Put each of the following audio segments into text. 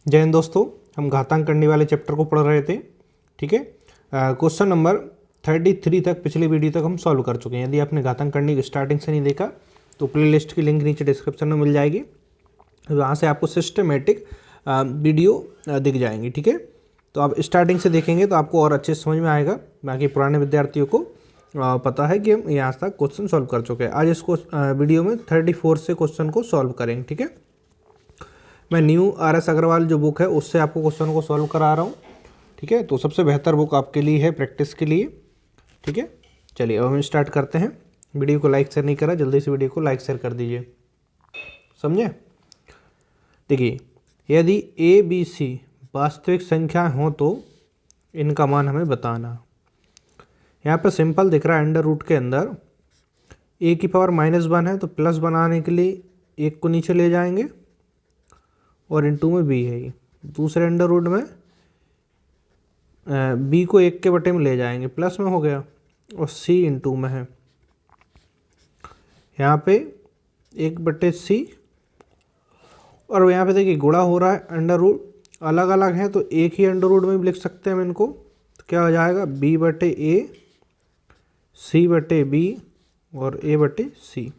जय हिंद दोस्तों, हम घातांक करने वाले चैप्टर को पढ़ रहे थे। ठीक है, क्वेश्चन नंबर 33 तक पिछली वीडियो तक हम सॉल्व कर चुके हैं। यदि आपने घातांक करने की स्टार्टिंग से नहीं देखा तो प्लेलिस्ट की लिंक नीचे डिस्क्रिप्शन में मिल जाएगी, वहाँ से आपको सिस्टमेटिक वीडियो दिख जाएंगी। ठीक है, तो आप स्टार्टिंग से देखेंगे तो आपको और अच्छे से समझ में आएगा। बाकी पुराने विद्यार्थियों को पता है कि हम यहाँ तक क्वेश्चन सॉल्व कर चुके हैं। आज इसको वीडियो में 34 से क्वेश्चन को सॉल्व करेंगे। ठीक है, मैं न्यू RS अग्रवाल जो बुक है उससे आपको क्वेश्चन को सॉल्व करा रहा हूँ। ठीक है, तो सबसे बेहतर बुक आपके लिए है प्रैक्टिस के लिए। ठीक है, चलिए अब हम स्टार्ट करते हैं। वीडियो को लाइक शेयर नहीं करा, जल्दी से वीडियो को लाइक शेयर कर दीजिए। समझे? देखिए, यदि ABC वास्तविक संख्या हो तो इनका मान हमें बताना। यहाँ पर सिंपल दिख रहा है, अंडर रूट के अंदर A की पावर -1 है तो प्लस बनाने के लिए 1 को नीचे ले जाएंगे और इनटू में B है। दूसरे अंडर रूट में B को 1 के बटे में ले जाएंगे, प्लस में हो गया, और C इनटू में है। यहाँ पे 1/C, और यहाँ पे देखिए गुणा हो रहा है, अंडर रूट अलग अलग है तो एक ही अंडर रूट में भी लिख सकते हैं हम इनको। तो क्या हो जाएगा, B/A, C/B और A/C।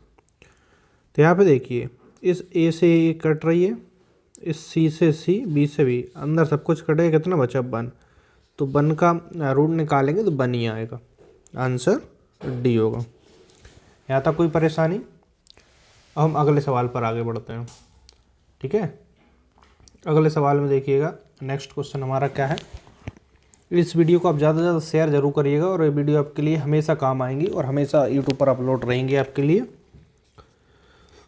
तो यहाँ पे देखिए इस A से A कट रही है, इस C से C, B से B, अंदर सब कुछ कटेगा, कितना बचा 1। तो 1 का रूट निकालेंगे तो 1 ही आएगा, आंसर D होगा। यहाँ तक कोई परेशानी? अब हम अगले सवाल पर आगे बढ़ते हैं। ठीक है, अगले सवाल में देखिएगा, नेक्स्ट क्वेश्चन हमारा क्या है। इस वीडियो को आप ज़्यादा से ज़्यादा शेयर जरूर करिएगा, और ये वीडियो आपके लिए हमेशा काम आएंगी और हमेशा यूट्यूब पर अपलोड रहेंगे आपके लिए।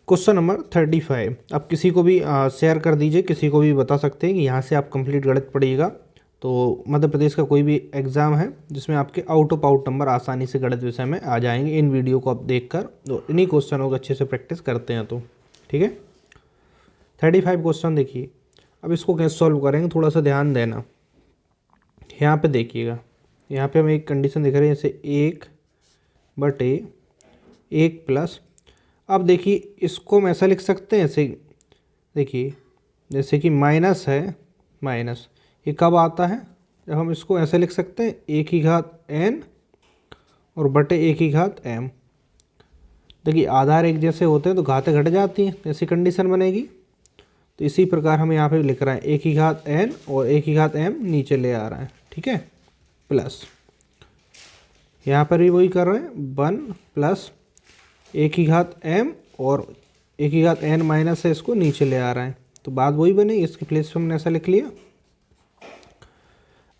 क्वेश्चन नंबर 35, आप किसी को भी शेयर कर दीजिए, किसी को भी बता सकते हैं कि यहाँ से आप कंप्लीट गणित पढ़िएगा। तो मध्य प्रदेश का कोई भी एग्ज़ाम है जिसमें आपके आउट ऑफ आउट नंबर आसानी से गणित विषय में आ जाएंगे इन वीडियो को आप देखकर, तो इन्हीं क्वेश्चनों को अच्छे से प्रैक्टिस करते हैं। तो ठीक है, 35 क्वेश्चन देखिए। अब इसको कैसे सॉल्व करेंगे, थोड़ा सा ध्यान देना। यहाँ पे देखिएगा, यहाँ पे हमें एक कंडीशन दिख रही है, जैसे 1/1 प्लस। अब देखिए इसको हम ऐसा लिख सकते हैं, ऐसे देखिए, जैसे कि माइनस है, माइनस ये कब आता है, जब हम इसको ऐसे लिख सकते हैं 1n और बटे 1m। देखिए आधार एक जैसे होते हैं तो घातें घट जाती हैं, ऐसी कंडीशन बनेगी। तो इसी प्रकार हम यहाँ पे लिख रहे हैं 1n और 1m नीचे ले आ रहा है। ठीक है, प्लस यहाँ पर भी वही कर रहे हैं, 1 प्लस 1m और 1n माइनस है, इसको नीचे ले आ रहा है, तो बात वही बनी, इसकी प्लेस पे हमने ऐसा लिख लिया।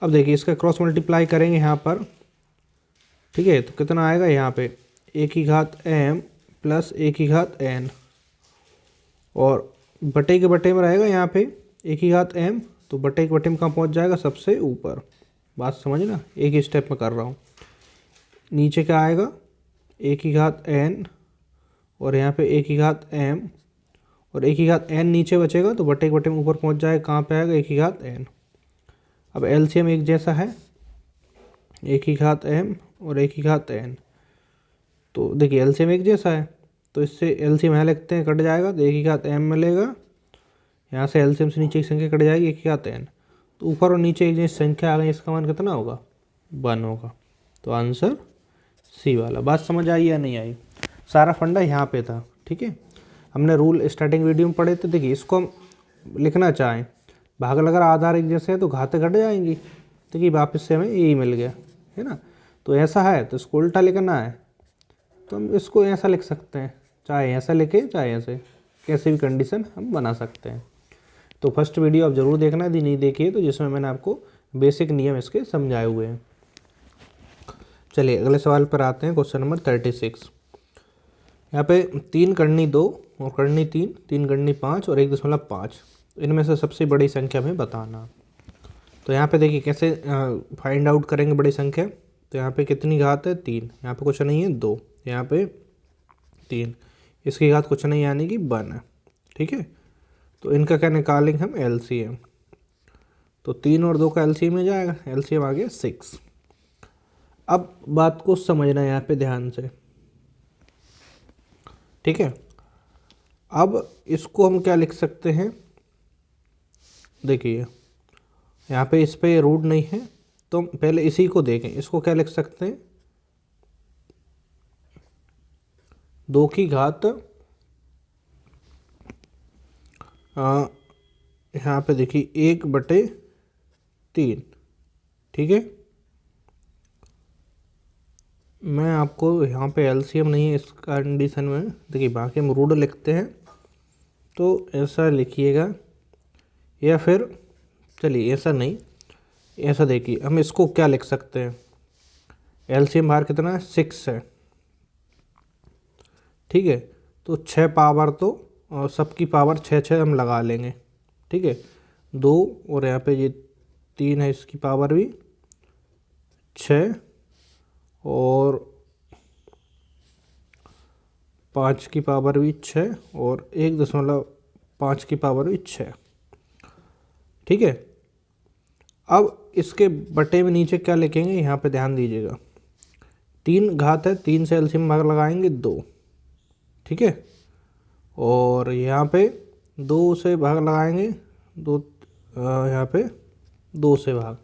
अब देखिए इसका क्रॉस मल्टीप्लाई करेंगे यहाँ पर। ठीक है, तो कितना आएगा यहाँ पे 1m प्लस 1n, और बटे के बटे में रहेगा यहाँ पे 1m, तो बटे के बटे में कहाँ पहुँच जाएगा, सबसे ऊपर। बात समझना, एक ही स्टेप में कर रहा हूँ। नीचे क्या आएगा 1n, और यहाँ पे 1m, और 1n नीचे बचेगा तो बटे के बटे में ऊपर पहुँच जाएगा, कहाँ पे आएगा 1n। अब LCM एक जैसा है, 1m और 1n, तो देखिए LCM एक जैसा है तो इससे LCM यहाँ लिखते हैं, कट जाएगा तो 1m मिलेगा। यहाँ से LCM से नीचे की संख्या कट जाएगी 1n, तो ऊपर और नीचे एक जैसी संख्या आ गई, इसका मान कितना होगा, 1 होगा। तो आंसर C वाला। बात समझ आई या नहीं आई? सारा फंडा यहाँ पे था। ठीक है, हमने रूल स्टार्टिंग वीडियो में पढ़े थे। देखिए इसको हम लिखना चाहें, भाग लगा आधार एक जैसे है तो घातें घट जाएंगी, देखिए वापस से हमें यही मिल गया, है ना। तो ऐसा है तो इसको उल्टा लिखना है, तो हम इसको ऐसा लिख सकते हैं, चाहे ऐसा लिखे चाहे ऐसे, कैसे भी कंडीशन हम बना सकते हैं। तो फर्स्ट वीडियो आप ज़रूर देखना, यदि नहीं देखिए तो, जिसमें मैंने आपको बेसिक नियम इसके समझाए हुए हैं। चलिए अगले सवाल पर आते हैं, क्वेश्चन नंबर 36। यहाँ पे 3 करनी 2 और करनी 3, 3 करनी 5 और 1.5, इनमें से सबसे बड़ी संख्या में बताना। तो यहाँ पे देखिए कैसे फाइंड आउट करेंगे बड़ी संख्या। तो यहाँ पे कितनी घात है, 3, यहाँ पे कुछ नहीं है 2, यहाँ पे 3, इसकी घात कुछ नहीं यानी कि 1 है। ठीक है, तो इनका क्या निकालेंगे हम, LCM। तो 3 और 2 का LCM में जाएगा, LCM आ गया 6। अब बात को समझना यहाँ पे ध्यान से। ठीक है, अब इसको हम क्या लिख सकते हैं, देखिए यहाँ पे इस पे रूट नहीं है, तो पहले इसी को देखें। इसको क्या लिख सकते हैं, 2 की घात यहाँ पे देखिए 1/3। ठीक है, मैं आपको यहाँ पे एलसीएम नहीं है इस कंडीशन में। देखिए बाकी हम रूट लिखते हैं, तो ऐसा लिखिएगा, या फिर चलिए ऐसा नहीं, ऐसा देखिए हम इसको क्या लिख सकते हैं, एलसीएम बाहर कितना है, 6 है। ठीक है, तो 6 पावर तो, और सबकी पावर 6 हम लगा लेंगे। ठीक है, 2 और यहाँ पे ये 3 है, इसकी पावर भी 6, और 5 की पावर भी 6, और 1.5 की पावर भी 6। ठीक है, अब इसके बटे में नीचे क्या लिखेंगे, यहाँ पे ध्यान दीजिएगा, 3 घात है, 3 से एलसीएम भाग लगाएंगे 2। ठीक है, और यहाँ पे 2 से भाग लगाएंगे 2, यहाँ पे 2 से भाग।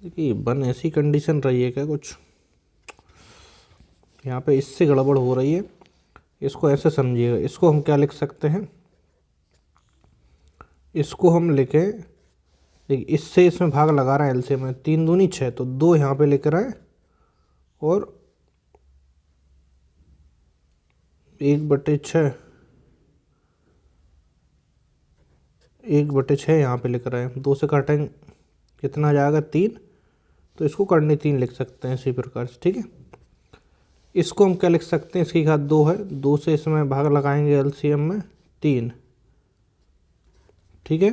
देखिए बन ऐसी कंडीशन रही है क्या कुछ, यहाँ पे इससे गड़बड़ हो रही है। इसको ऐसे समझिएगा, इसको हम क्या लिख सकते हैं, इसको हम लिखें, देखिए इससे इसमें भाग लगा रहे हैं एलसीएम में, 3 दूनी 6, तो 2 यहाँ पे लिख रहे हैं, और 1/6, 1/6 यहाँ पे लिख रहे हैं। 2 से काटेंगे कितना आ जाएगा, 3, तो इसको करने 3 लिख सकते हैं इसी प्रकार से। ठीक है, इसको हम क्या लिख सकते हैं, इसकी घात 2 है, 2 से इसमें भाग लगाएंगे एलसीएम में 3। ठीक है,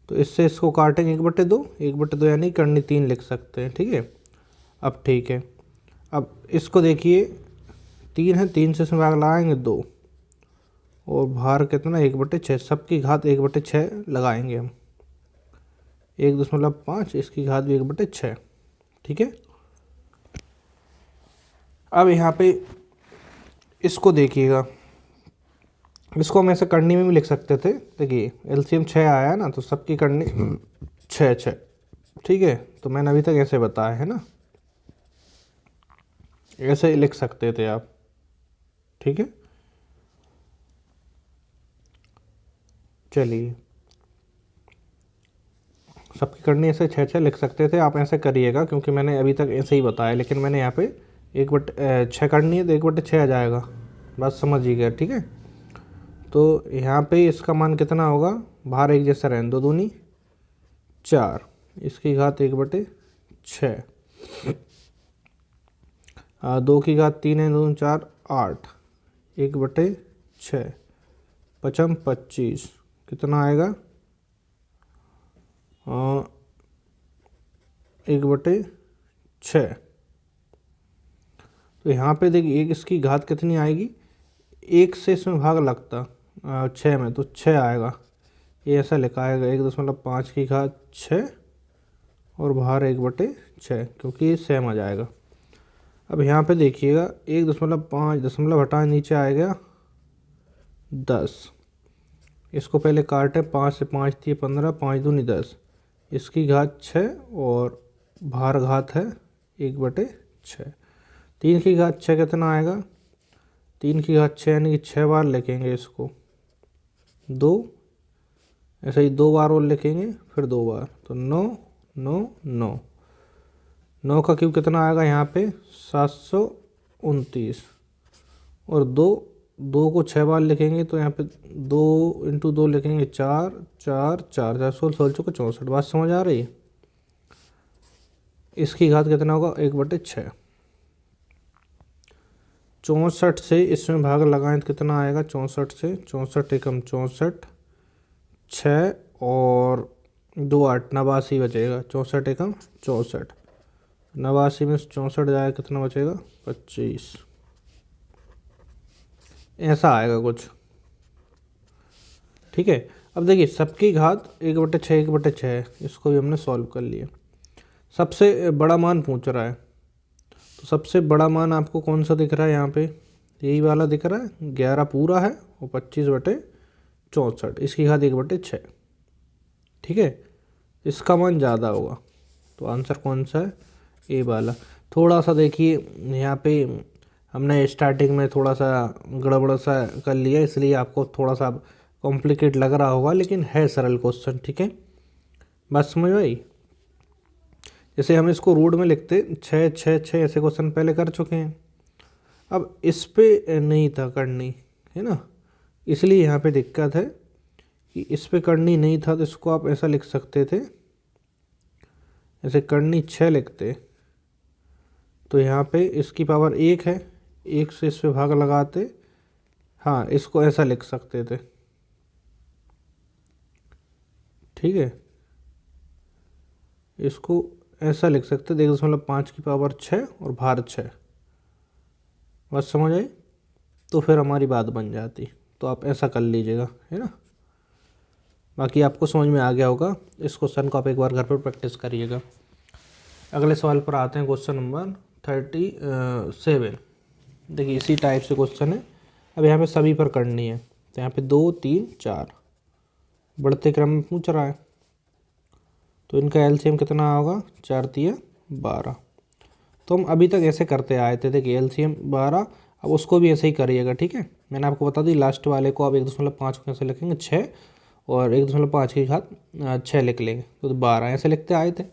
तो इससे इसको काटेंगे 1/2, 1/2 यानी करनी 3 लिख सकते हैं। ठीक है, अब ठीक है, अब इसको देखिए 3 है, 3 से इसमें भाग लगाएंगे 2, और भार कितना, 1/6, सबकी घात 1/6 लगाएंगे हम, 1.5, इसकी घात भी 1/6। ठीक है, अब यहाँ पे इसको देखिएगा, इसको हम ऐसे करनी में भी लिख सकते थे। देखिए एलसीएम 6 आया है ना, तो सबकी करनी 6। ठीक है, तो मैंने अभी तक ऐसे बताया है ना, ऐसे लिख सकते थे आप। ठीक है, चलिए सबकी करनी ऐसे 6 लिख सकते थे, आप ऐसे करिएगा, क्योंकि मैंने अभी तक ऐसे ही बताया, लेकिन मैंने यहाँ पे 1/6 करनी है, तो 1/6 आ जाएगा, बात समझिएगा। ठीक है, तो यहाँ पे इसका मान कितना होगा, बाहर एक जैसा रहने 2 दूनी 4, इसकी घात 1/6, 2 की घात 3 है, 2 4 8, 1/6, 5 25, कितना आएगा, 1/6। तो यहाँ पे देखिए एक इसकी घात कितनी आएगी, 1 से इसमें भाग लगता 6 में, तो 6 आएगा, ये ऐसा लिखा आएगा 1.5 की घात 6, और बाहर 1/6, क्योंकि ये सेम आ जाएगा। अब यहाँ पे देखिएगा 1.5 दशमलव हटाए नीचे आएगा 10, इसको पहले काटे, 5 से 5 थी 15, 5 दूनी 10, इसकी घात 6, और बाहर घात है 1/6। 3 की घात 6 कितना आएगा, 3 की घात 6 यानी कि 6 बार लिखेंगे इसको, 2, ऐसे ही 2 बार और लिखेंगे, फिर 2 बार, तो 9 9 9, 9 का क्यूब कितना आएगा यहाँ पे 729, और 2 को 6 बार लिखेंगे, तो यहाँ पे 2 × 2 लिखेंगे 4 4 4 4 16 16 चौके 64। बात समझ आ रही है, इसकी घात कितना होगा 1/6। 64 से इसमें भाग लगाएं तो कितना आएगा, 64 से 64 एकम 64, 6 और 2 8, 89 बचेगा, 64 एकम 64, 89 में 64 जाएगा, कितना बचेगा 25, ऐसा आएगा कुछ। ठीक है, अब देखिए सबकी घात 1/6 1/6 है, इसको भी हमने सॉल्व कर लिया। सबसे बड़ा मान पूछ रहा है, तो सबसे बड़ा मान आपको कौन सा दिख रहा है यहाँ पे, यही वाला दिख रहा है, 11 पूरा है और 25/6 64, इसकी घात 1/6। ठीक है, इसका मान ज़्यादा होगा, तो आंसर कौन सा है? ए वाला। थोड़ा सा देखिए यहाँ पे हमने स्टार्टिंग में थोड़ा सा गड़बड़ सा कर लिया, इसलिए आपको थोड़ा सा कॉम्प्लिकेट लग रहा होगा, लेकिन है सरल क्वेश्चन। ठीक है, बस समझ में आई। जैसे हम इसको रूट में लिखते 6 6 6, ऐसे क्वेश्चन पहले कर चुके हैं। अब इस पे नहीं था करनी, है ना, इसलिए यहाँ पे दिक्कत है कि इस पे करनी नहीं था, तो इसको आप ऐसा लिख सकते थे, ऐसे करनी 6 लिखते, तो यहाँ पे इसकी पावर 1 है, 1 से इस पे भाग लगाते, हाँ इसको ऐसा लिख सकते थे। ठीक है, इसको ऐसा लिख सकते, 1.5 की पावर 6 और भार 6, बस समझ आई, तो फिर हमारी बात बन जाती। तो आप ऐसा कर लीजिएगा, है ना। बाकी आपको समझ में आ गया होगा, इस क्वेश्चन को आप एक बार घर पर प्रैक्टिस करिएगा। अगले सवाल पर आते हैं, क्वेश्चन नंबर 37। देखिए इसी टाइप से क्वेश्चन है। अब यहाँ पे सभी पर करनी है, तो यहाँ पे 2 3 4 बढ़ते क्रम में पूछ रहा है, तो इनका एलसीएम कितना होगा? 4 तिया 12। तो हम अभी तक ऐसे करते आए थे, देखिए एलसीएम 12, अब उसको भी ऐसे ही करिएगा। ठीक है, मैंने आपको बता दी, लास्ट वाले को आप 1.5 को कैसे लिखेंगे? 6 और 1.5 की घात 6 लिख लेंगे, तो 12 ऐसे लिखते आए थे।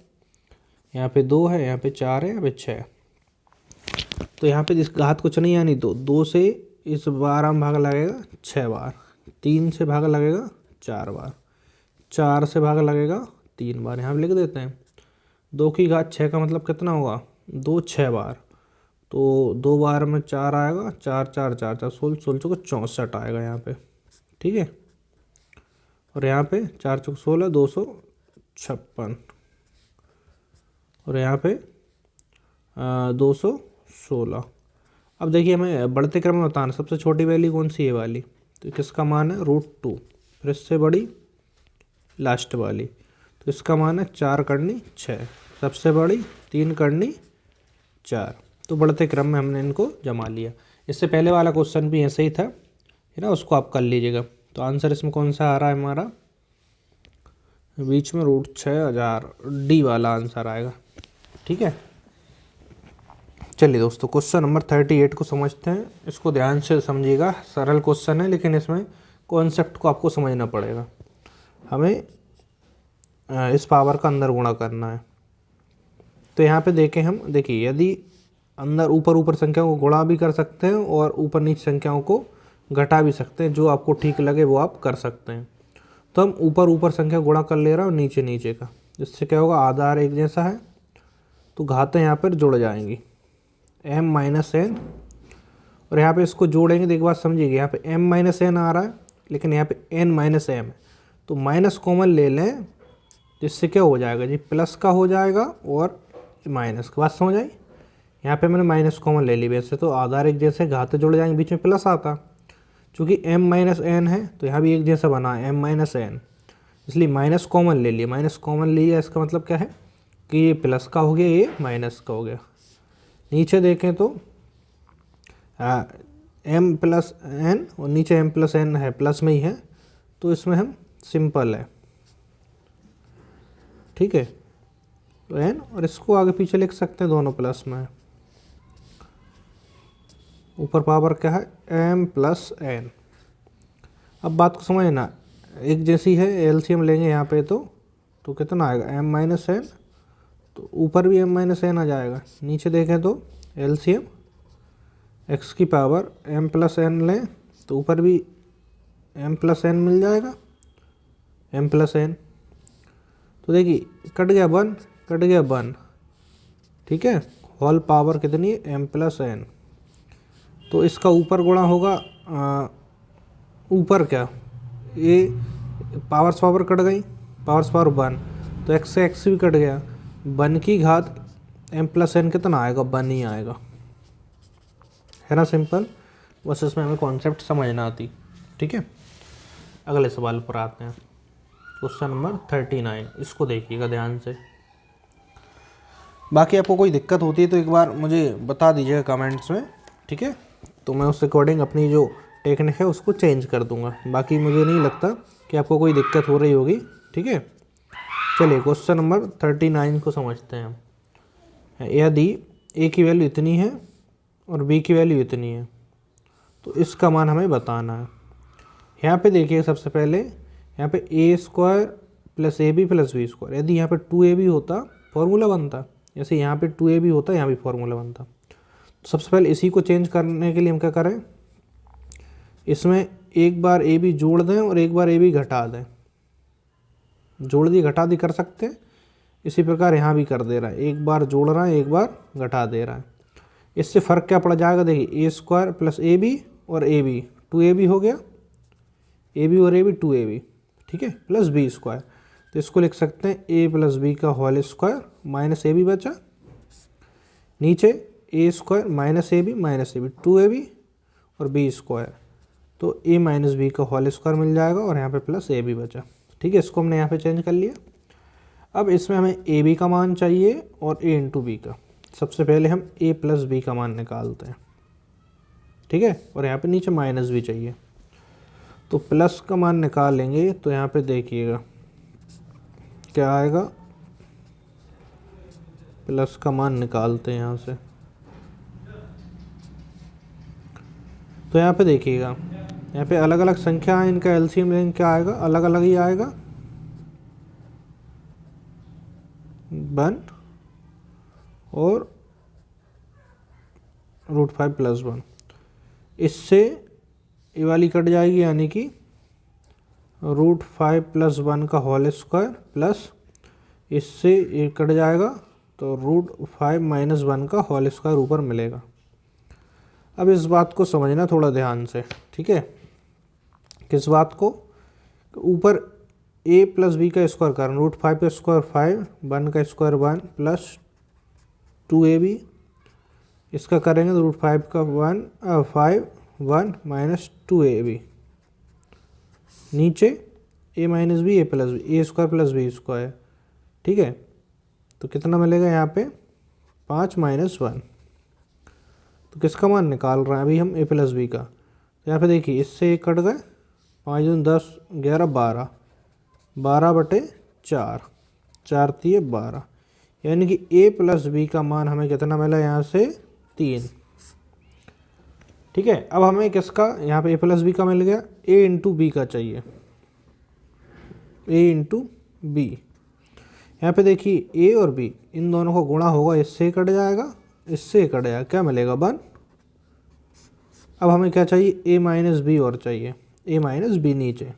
यहाँ पे 2 है, यहाँ पे 4 है, यहाँ पे 6 है, तो यहाँ पे इस घात कुछ नहीं आनी, 2 से इस 12 में भाग लगेगा 6 बार, 3 से भाग लगेगा 4 बार, 4 से भाग लगेगा 3 बार, यहाँ पे लिख देते हैं। 2 की घात 6 का मतलब कितना होगा? 2 6 बार, तो 2 बार में 4 आएगा, 4 4 4 4 16 16 64 आएगा यहाँ पे। ठीक है, और यहाँ पे 4 चौक 16 256, और यहाँ पे 216। अब देखिए हमें बढ़ते क्रम में बताना, सबसे छोटी वैल्यू कौन सी है? वाली, तो किसका मान है? √2। फिर इससे बड़ी लास्ट वाली, तो इसका मान है 4 करनी 6, सबसे बड़ी 3 करनी 4। तो बढ़ते क्रम में हमने इनको जमा लिया। इससे पहले वाला क्वेश्चन भी ऐसे ही था, है ना, उसको आप कर लीजिएगा। तो आंसर इसमें कौन सा आ रहा है हमारा? बीच में √6000, डी वाला आंसर आएगा। ठीक है, चलिए दोस्तों क्वेश्चन नंबर 38 को समझते हैं। इसको ध्यान से समझिएगा, सरल क्वेश्चन है, लेकिन इसमें कॉन्सेप्ट को आपको समझना पड़ेगा। हमें इस पावर का अंदर गुणा करना है। तो यहाँ पे देखें हम, देखिए यदि अंदर ऊपर ऊपर संख्याओं को गुणा भी कर सकते हैं और ऊपर नीचे संख्याओं को घटा भी सकते हैं, जो आपको ठीक लगे वो आप कर सकते हैं। तो हम ऊपर ऊपर संख्या गुणा कर ले रहा हूँ नीचे नीचे का, जिससे क्या होगा? आधार एक जैसा है, तो घातें यहाँ पर जुड़ जाएंगी, m - n, और यहाँ पे इसको जोड़ेंगे तो एक बात समझिएगा, यहाँ पे m - n आ रहा है, लेकिन यहाँ पे n - m है, तो माइनस कॉमन ले लें, जिससे क्या हो जाएगा जी? प्लस का हो जाएगा और माइनस का। बात समझ आई? यहाँ पे मैंने माइनस कॉमन ले ली, वैसे तो आधार एक जैसे घाते जुड़ जाएंगे, बीच में प्लस आता, चूँकि m - n है तो यहाँ भी एक जैसा बना है m - n, इसलिए माइनस कॉमन ले लिया। माइनस कॉमन लिया, इसका मतलब क्या है कि ये प्लस का हो गया, ये माइनस का हो गया। नीचे देखें तो m + n, और नीचे m + n है, प्लस में ही है, तो इसमें हम सिंपल है। ठीक है, तो n, और इसको आगे पीछे लिख सकते हैं, दोनों प्लस में है। ऊपर पावर क्या है? m + n। अब बात को समझना, एक जैसी है, एलसीएम लेंगे यहाँ पे तो कितना आएगा? m - n, तो ऊपर भी m - n आ जाएगा। नीचे देखें तो एलसीएम x की पावर m + n लें, तो ऊपर भी m + n मिल जाएगा, m + n। तो देखिए कट गया 1, कट गया 1। ठीक है, होल पावर कितनी है? m + n। तो इसका ऊपर गुणा होगा, ऊपर क्या, ये पावर्स पावर कट गई, पावर्स पावर 1, तो x से x भी कट गया, 1 की घात m + n कितना आएगा? 1 ही आएगा, है ना, सिंपल। बस इसमें हमें कॉन्सेप्ट समझना आती। ठीक है, अगले सवाल पर आते हैं, क्वेश्चन नंबर 39। इसको देखिएगा ध्यान से। बाकी आपको कोई दिक्कत होती है तो एक बार मुझे बता दीजिएगा कमेंट्स में, ठीक है, तो मैं उस अकॉर्डिंग अपनी जो टेक्निक है उसको चेंज कर दूंगा। बाकी मुझे नहीं लगता कि आपको कोई दिक्कत हो रही होगी। ठीक है, चलिए क्वेश्चन नंबर 39 को समझते हैं हम। यदि ए की वैल्यू इतनी है और बी की वैल्यू इतनी है तो इसका मान हमें बताना है। यहाँ पे देखिए सबसे पहले यहाँ पे A square plus A B plus B square, यदि यहाँ पे 2ab होता फॉर्मूला बनता, जैसे यहाँ पे 2ab होता यहाँ भी फॉर्मूला बनता। तो सबसे पहले इसी को चेंज करने के लिए हम क्या करें, इसमें एक बार ए बी जोड़ दें और एक बार ए बी घटा दें। जोड़ दी घटा दी कर सकते हैं, इसी प्रकार यहाँ भी कर दे रहा है, एक बार जोड़ रहा है एक बार घटा दे रहा है। इससे फ़र्क क्या पड़ जाएगा, देखिए ए स्क्वायर प्लस ए बी और ए बी 2ab हो गया, ए बी और ए बी 2ab, ठीक है, प्लस बी स्क्वायर। तो इसको लिख सकते हैं ए प्लस बी का whole square minus A B बचा, नीचे A square minus A B 2ab और बी स्क्वायर, तो ए माइनस बी का होल स्क्वायर मिल जाएगा और यहाँ पे प्लस ए बी बचा। ठीक है, इसको हमने यहाँ पे चेंज कर लिया। अब इसमें हमें ए बी का मान चाहिए और ए इंटू बी का। सबसे पहले हम ए प्लस बी का मान निकालते हैं, ठीक है, और यहाँ पे नीचे माइनस भी चाहिए। तो प्लस का मान निकालेंगे तो यहाँ पे देखिएगा क्या आएगा, प्लस का मान निकालते हैं यहाँ से। तो यहाँ पे देखिएगा यहाँ पे अलग अलग संख्या है, इनका एलसीएम लेंगे क्या आएगा, अलग अलग ही आएगा, 1 और √5 + 1। इससे ये वाली कट जाएगी, यानी कि √5 + 1 का होल स्क्वायर प्लस इससे ये कट जाएगा तो √5 - 1 का होल स्क्वायर ऊपर मिलेगा। अब इस बात को समझना थोड़ा ध्यान से, ठीक है, किस बात को, ऊपर a प्लस बी का स्क्वायर करना, √5 का स्क्वायर 5, 1 का स्क्वायर 1 प्लस 2ab, इसका करेंगे तो √5 का 5 1 माइनस 2ab, नीचे a minus B A plus B, A square plus B square, ठीक है। तो कितना मिलेगा यहाँ पे 5 - 1। तो किसका मान निकाल रहे हैं अभी हम, a प्लस बी का। तो यहाँ पे देखिए इससे एक कट गए, 5 दूनी 10 11 12, 12/4, 4 × 12, यानी कि a प्लस बी का मान हमें कितना मिला यहाँ से 3। ठीक है, अब हमें किसका, यहाँ पे a प्लस बी का मिल गया, a इंटू बी का चाहिए, a इंटू बी। यहाँ पे देखिए a और b इन दोनों को गुणा होगा, इससे कट जाएगा, इससे कट जाएगा, क्या मिलेगा 1। अब हमें क्या चाहिए, a माइनस बी और चाहिए, a माइनस बी नीचे।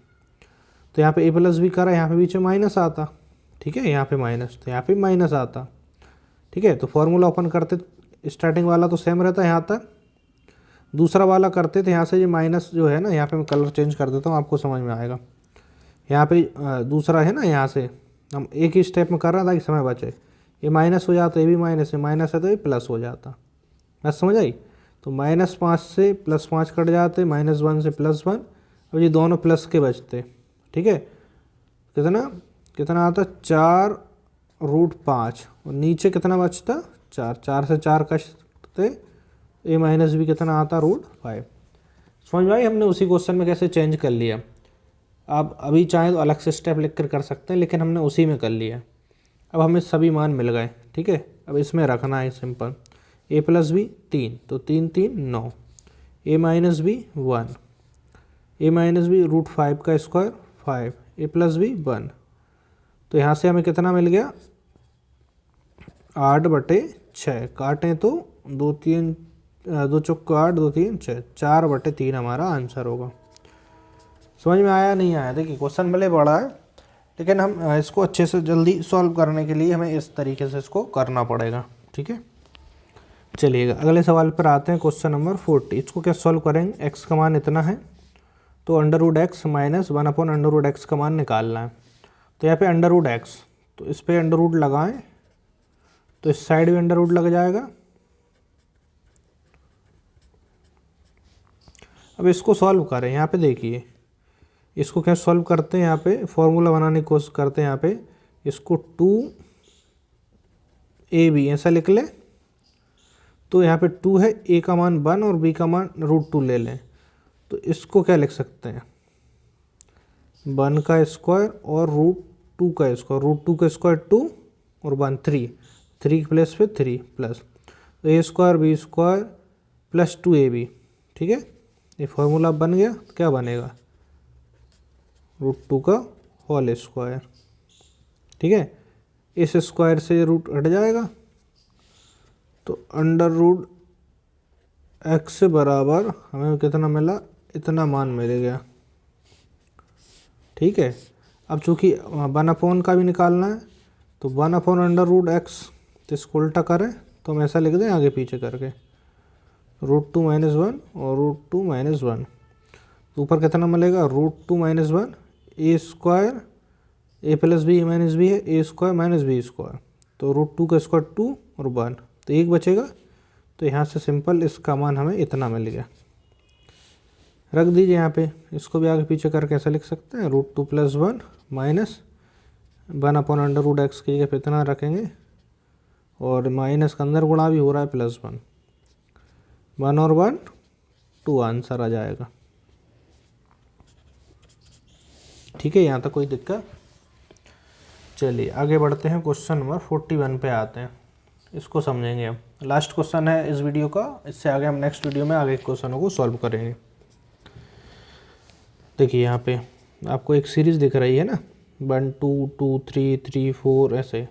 तो यहाँ पे a प्लस बी करा, यहाँ पे बीच में माइनस आता, ठीक है, यहाँ पे माइनस, तो यहाँ पे माइनस आता, ठीक है। तो फॉर्मूला ओपन करते, स्टार्टिंग वाला तो सेम रहता है यहाँ तक, दूसरा वाला करते थे यहाँ से ये माइनस जो है ना, यहाँ पे मैं कलर चेंज कर देता हूँ, आपको समझ में आएगा। यहाँ पे दूसरा है ना, यहाँ से हम एक ही स्टेप में कर रहे हैं ताकि समय बचे, ये माइनस हो जाता, ये भी माइनस है, माइनस है तो ये प्लस हो जाता, बस समझ आई। तो -5 से +5 कट जाते, -1 से +1, अब ये दोनों प्लस के बचते, ठीक है। कितना कितना आता, 4√5 और नीचे कितना बचता 4, 4 से 4 कटते, a माइनस बी कितना आता √5। समझ में आई, हमने उसी क्वेश्चन में कैसे चेंज कर लिया। आप अभी चाहें तो अलग से स्टेप लिख कर सकते हैं, लेकिन हमने उसी में कर लिया। अब हमें सभी मान मिल गए, ठीक है। अब इसमें रखना है सिंपल, a प्लस बी 3, तो 3 3 9, a minus B 1, a minus B √5 का स्क्वायर 5, a प्लस बी 1। तो यहाँ से हमें कितना मिल गया 8/6, काटें तो 2 3 2 चौक 8, 2 3 6, 4/3 हमारा आंसर होगा। समझ में आया नहीं आया, देखिए क्वेश्चन भले बड़ा है, लेकिन हम इसको अच्छे से जल्दी सॉल्व करने के लिए हमें इस तरीके से इसको करना पड़ेगा, ठीक है। चलिएगा अगले सवाल पर आते हैं, क्वेश्चन नंबर 40। इसको क्या सॉल्व करेंगे, x का मान इतना है तो √x - 1/√x का मान निकालना है। तो यहाँ पे √x, तो इस पर अंडर लगाएं तो इस साइड भी अंडर लग जाएगा। अब इसको सॉल्व करें, यहाँ पे देखिए इसको क्या सॉल्व करते हैं, यहाँ पे फॉर्मूला बनाने की कोशिश करते हैं। यहाँ पे इसको 2ab ऐसा लिख लें, तो यहाँ पे 2 है, a का मान 1 और b का मान √2 ले लें, तो इसको क्या लिख सकते हैं, 1 का स्क्वायर और √2 का स्क्वायर, √2 का स्क्वायर 2 और 1 3, 3 की प्लेस पे 3 plus a square B square plus 2ab। ठीक है, ये फॉर्मूला बन गया। तो क्या बनेगा, √2 का होल स्क्वायर। ठीक है, इस स्क्वायर से रूट हट जाएगा तो √x बराबर हमें कितना मिला, इतना मान मिल गया। ठीक है, अब चूंकि 1/, का भी निकालना है तो 1/√x, तो इसको उल्टा करें तो हम ऐसा लिख दें आगे पीछे करके, √2 - 1 और √2 - 1। तो ऊपर कितना मिलेगा, √2 - 1 a square, a plus b minus b है, a square minus b square, तो √2 का स्क्वायर 2 और 1, तो 1 बचेगा। तो यहाँ से सिंपल इसका मान हमें इतना मिल गया। रख दीजिए यहाँ पे, इसको भी आगे पीछे करके ऐसा लिख सकते हैं, √2 + 1 माइनस 1/√x की जगह पे इतना रखेंगे और माइनस का अंदर गुणा भी हो रहा है +1, 1 और 1 2 आंसर आ जाएगा। ठीक है, यहाँ तक कोई दिक्कत। चलिए आगे बढ़ते हैं, क्वेश्चन नंबर 41 पे आते हैं, इसको समझेंगे हम। लास्ट क्वेश्चन है इस वीडियो का, इससे आगे हम नेक्स्ट वीडियो में आगे क्वेश्चनों को सॉल्व करेंगे। देखिए यहाँ पे आपको एक सीरीज़ दिख रही है ना, 1 2 2 3 3 4 ऐसे।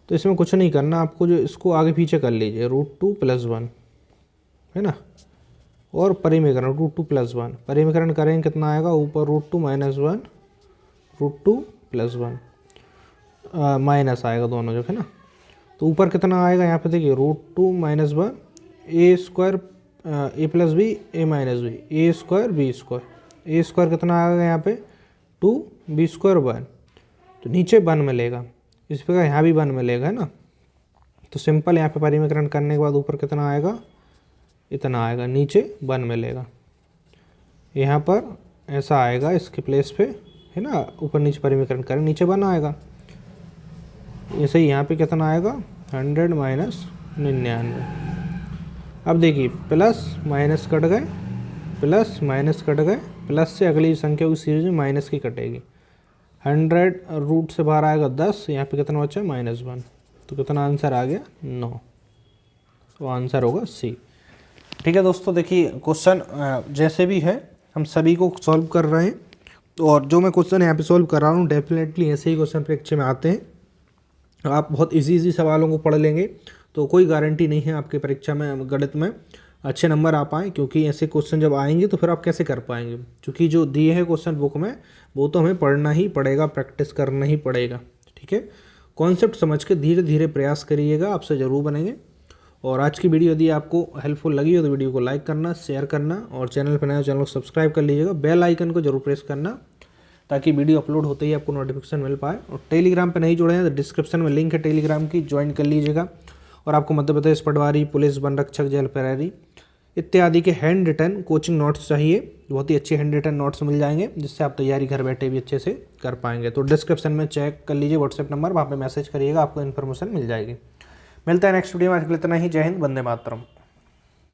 तो इसमें कुछ नहीं करना आपको, जो इसको आगे पीछे कर लीजिए, √2 + 1 है ना, और परिमीकरण √2 + 1, परिमीकरण करेंगे कितना आएगा, ऊपर √2 - 1 √2 + 1 माइनस आएगा दोनों जो है ना। तो ऊपर कितना आएगा यहाँ पे देखिए, √2 - 1 a square a plus b a minus b, a square b square, a square कितना आएगा यहाँ पे 2, b स्क्वायर 1, तो नीचे 1 मिलेगा, इस प्रकार यहाँ भी 1 मिलेगा है ना। तो सिंपल यहाँ पे परिमीकरण करने के बाद ऊपर कितना आएगा, इतना आएगा, नीचे 1 मिलेगा। यहाँ पर ऐसा आएगा इसके प्लेस पे है ना, ऊपर नीचे परिमीकरण करें नीचे 1 आएगा। ऐसे ही यहाँ पे कितना आएगा, 100 - 99। अब देखिए प्लस माइनस कट गए, प्लस माइनस कट गए, प्लस से अगली संख्या की सीरीज में माइनस की कटेगी। 100 रूट से बाहर आएगा 10, यहाँ पे कितना बचा -1, तो कितना आंसर आ गया 9, तो आंसर होगा सी। ठीक है दोस्तों, देखिए क्वेश्चन जैसे भी है हम सभी को सॉल्व कर रहे हैं, और जो मैं क्वेश्चन यहाँ पे सॉल्व कर रहा हूँ डेफिनेटली ऐसे ही क्वेश्चन परीक्षा में आते हैं। आप बहुत इजी सवालों को पढ़ लेंगे तो कोई गारंटी नहीं है आपके परीक्षा में गणित में अच्छे नंबर आ पाएँ, क्योंकि ऐसे क्वेश्चन जब आएंगे तो फिर आप कैसे कर पाएंगे, क्योंकि जो दिए हैं क्वेश्चन बुक में वो तो हमें पढ़ना ही पड़ेगा, प्रैक्टिस करना ही पड़ेगा। ठीक है, कॉन्सेप्ट समझ के धीरे धीरे प्रयास करिएगा, आपसे ज़रूर बनेंगे। और आज की वीडियो यदि आपको हेल्पफुल लगी हो तो वीडियो को लाइक करना, शेयर करना, और चैनल पर नए हो चैनल को सब्सक्राइब कर लीजिएगा, बेल आइकन को जरूर प्रेस करना ताकि वीडियो अपलोड होते ही आपको नोटिफिकेशन मिल पाए। और टेलीग्राम पे नहीं जुड़े हैं तो डिस्क्रिप्शन में लिंक है टेलीग्राम की, ज्वाइन कर लीजिएगा। और आपको मध्य प्रदेश पटवारी, पुलिस, वन रक्षक, जेल प्रहरी इत्यादि के हैंड रिटन कोचिंग नोट्स चाहिए, बहुत ही अच्छे हैंड रिटन नोट्स मिल जाएंगे, जिससे आप तैयारी घर बैठे भी अच्छे से कर पाएंगे। तो डिस्क्रिप्शन में चेक कर लीजिए व्हाट्सएप नंबर, वहाँ पे मैसेज करिएगा, आपको इन्फॉर्मेशन मिल जाएगी। मिलता है नेक्स्ट वीडियो में, आज के लिए इतना ही। जय हिंद, वंदे मातरम।